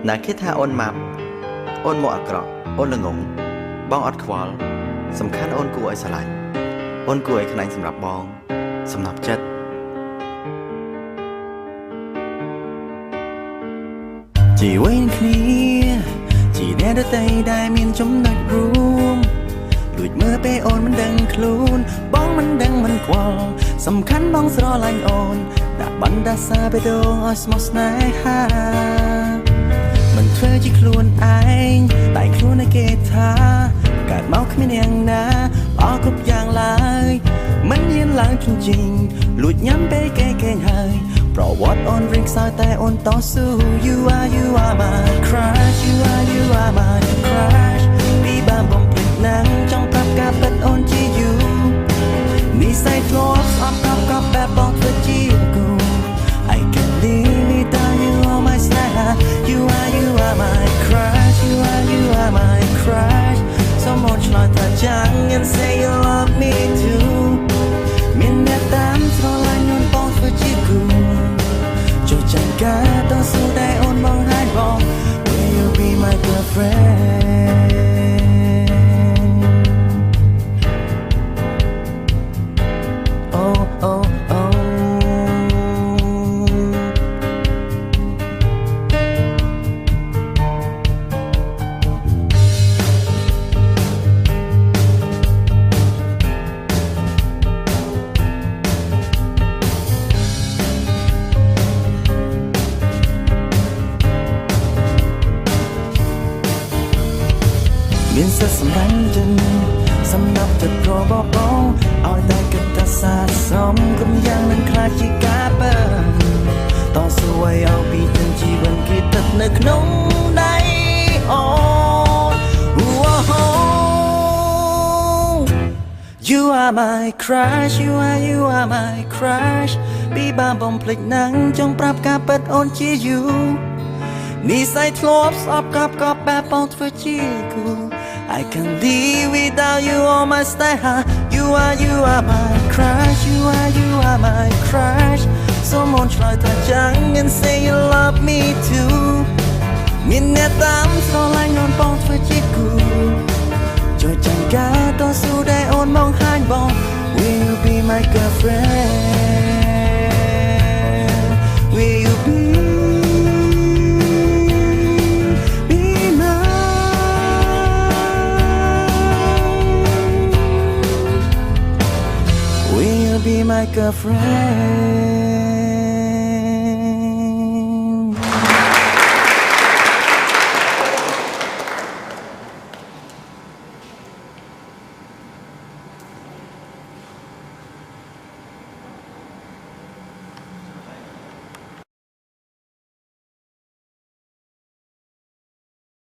ណាគេថាអូនម៉ាប់អូនមកអាក្រក់អូនល្ងងបងអត់ខ្វល់សំខាន់អូនគួរឲ្យស្រឡាញ់អូនគួរឲ្យខ្លាញ់សម្រាប់បងសំណប់ចិត្តជីវិតគ្នាជីអ្នកដទៃដែលមានចំណុចរួមលួចមើលពេលអូនមិនដឹងខ្លួនបងមិនដឹងមិនខ្វល់សំខាន់បងស្រឡាញ់អូនដាក់បណ្ដាសាបេះដូងឲ្យស្មោះស្នេហាមិនធ្វើជាខ្លួនឯងតែខ្លួនឲ្យគេថាកើតមកគ្មានយ៉ាងណាល្អគ្រប់យ៉ាងឡើយមិនហ៊ានឡើងជញ្ជីងលួចញ៉ាំពេលគេហើយប្រវត្តិអូនរៀងខ្សោយតែអូនតស៊ូ you are my crush you are my crush ពីបានបំភ្លេចណាំងចង់ប្រាប់ការពិតអូនជាយូនិស្ស័យធ្លាប់ស្អប់កប់បែបបងធ្វើជាគូ I can't live without you on my side you are my crush you are my crush សូមអូនឆ្លើយថាចាំង and say you love me too មានអ្នកតាមស្រឡាញ់អូនបងធ្វើជាគូចូលចាំការតស៊ូដែលអូនបងហើយបង Will you be my girlfriend oh oh oh មានសិទ្ធសម្រេចចិត្តសម្រាប់ចិត្តរបស់បងឲ្យតែគិតថាសាសមគុំយ៉ាងនឹងខ្លាចជាការបើតស៊ូឲ្យពីទាំងជីវិតគេទឹកនៅក្នុងដៃអូន You are my crush you are my crush ពីបានបំភ្លេចណាំងចង់ប្រាប់ការពិតអូនជាយូនិស្ស័យធ្លាប់ស្អប់កប់បែបបងធ្វើជាគូI can't live without you on my style you are my crush you are my crush សូមអូនឆ្លើយថាចាំង and say you love me too មានអ្នកតាមស្រឡាញ់អូនបងធ្វើជាគូជួយចាំការតស៊ូដែលអូនមកហាញបង Will you be my girlfriend Will you be Be my girlfriend